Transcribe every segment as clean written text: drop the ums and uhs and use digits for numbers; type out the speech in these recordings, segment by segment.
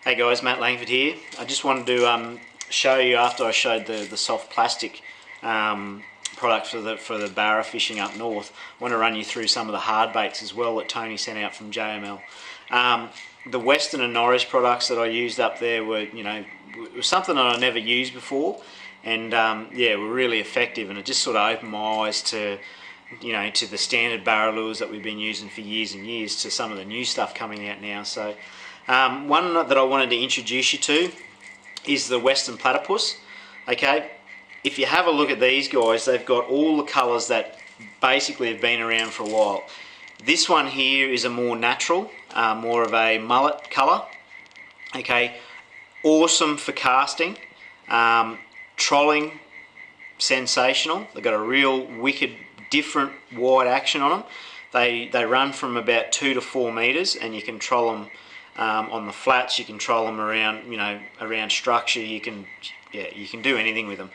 Hey guys, Matt Langford here. I just wanted to show you, after I showed the soft plastic product for the barra fishing up north, I want to run you through some of the hard baits as well that Tony sent out from JML. The Western and Norris products that I used up there were, it was something that I never used before, and yeah, were really effective, and it just sort of opened my eyes to, to the standard barra lures that we've been using for years and years to some of the new stuff coming out now. So one that I wanted to introduce you to is the Western Platypus. Okay, if you have a look at these guys, they've got all the colours that basically have been around for a while. This one here is a more natural, more of a mullet colour. Okay, awesome for casting, trolling, sensational. They've got a real wicked, different wide action on them. They run from about 2 to 4 metres, and you can troll them on the flats. You can troll them around, around structure. You can do anything with them.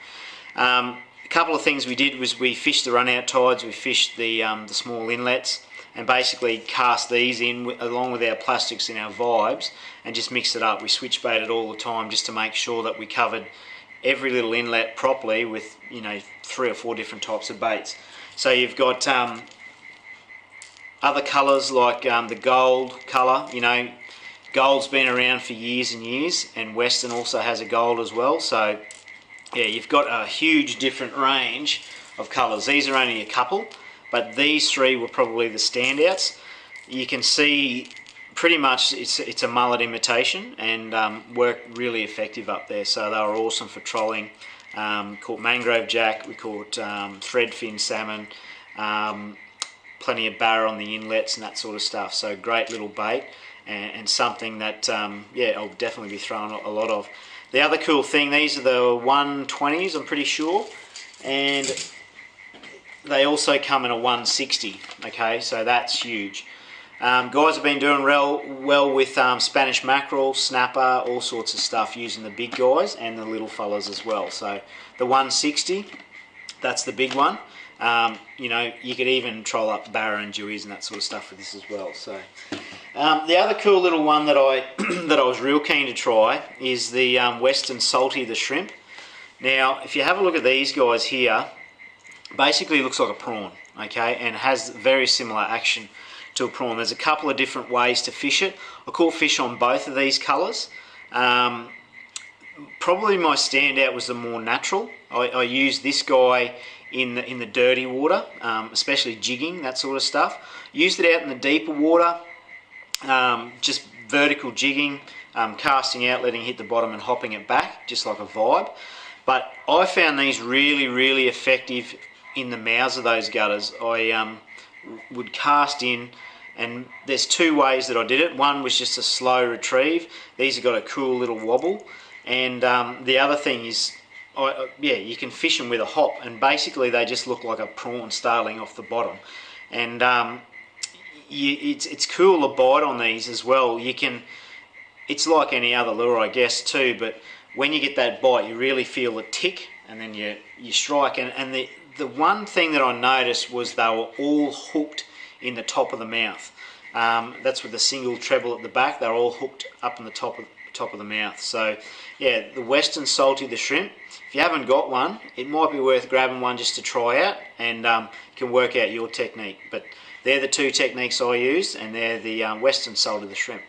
A couple of things we did was we fished the run-out tides. We fished the small inlets, and basically cast these in along with our plastics and our vibes, and just mixed it up. We switch baited all the time just to make sure that we covered every little inlet properly with 3 or 4 different types of baits. So you've got other colours like the gold colour. Gold's been around for years and years, and Western also has a gold as well. So yeah, you've got a huge different range of colours. These are only a couple, but these 3 were probably the standouts. You can see pretty much it's a mullet imitation, and worked really effective up there. So they were awesome for trolling. Caught Mangrove Jack, we caught threadfin salmon, plenty of barra on the inlets and that sort of stuff. So great little bait, and something that yeah, I'll definitely be throwing a lot of. The other cool thing, these are the 120s, I'm pretty sure, and they also come in a 160. Okay, so that's huge. Guys have been doing well with Spanish mackerel, snapper, all sorts of stuff, using the big guys and the little fellas as well. So the 160, that's the big one. You could even troll up barra and dewies and that sort of stuff with this as well. So the other cool little one that I that I was real keen to try is the Western Salty the shrimp. Now, if you have a look at these guys here, basically it looks like a prawn, okay, and has very similar action to a prawn. There's a couple of different ways to fish it. I caught fish on both of these colours. Probably my standout was the more natural. I used this guy in the dirty water, especially jigging, that sort of stuff. Used it out in the deeper water, just vertical jigging, casting out, letting it hit the bottom and hopping it back, just like a vibe. But I found these really effective in the mouths of those gutters. I would cast in, and there's 2 ways that I did it. One was just a slow retrieve. These have got a cool little wobble, and the other thing is, yeah, you can fish them with a hop, and basically they just look like a prawn starting off the bottom. And it's cool to bite on these as well. It's like any other lure, I guess, too, but when you get that bite, you really feel the tick, and then you strike. And the one thing that I noticed was they were all hooked in the top of the mouth. That's with the single treble at the back. They're all hooked up in the top of the mouth. So yeah, the Western Salty the shrimp, if you haven't got one, it might be worth grabbing one just to try out, and you can work out your technique. But they're the 2 techniques I used, and they're the Western Salty the shrimp.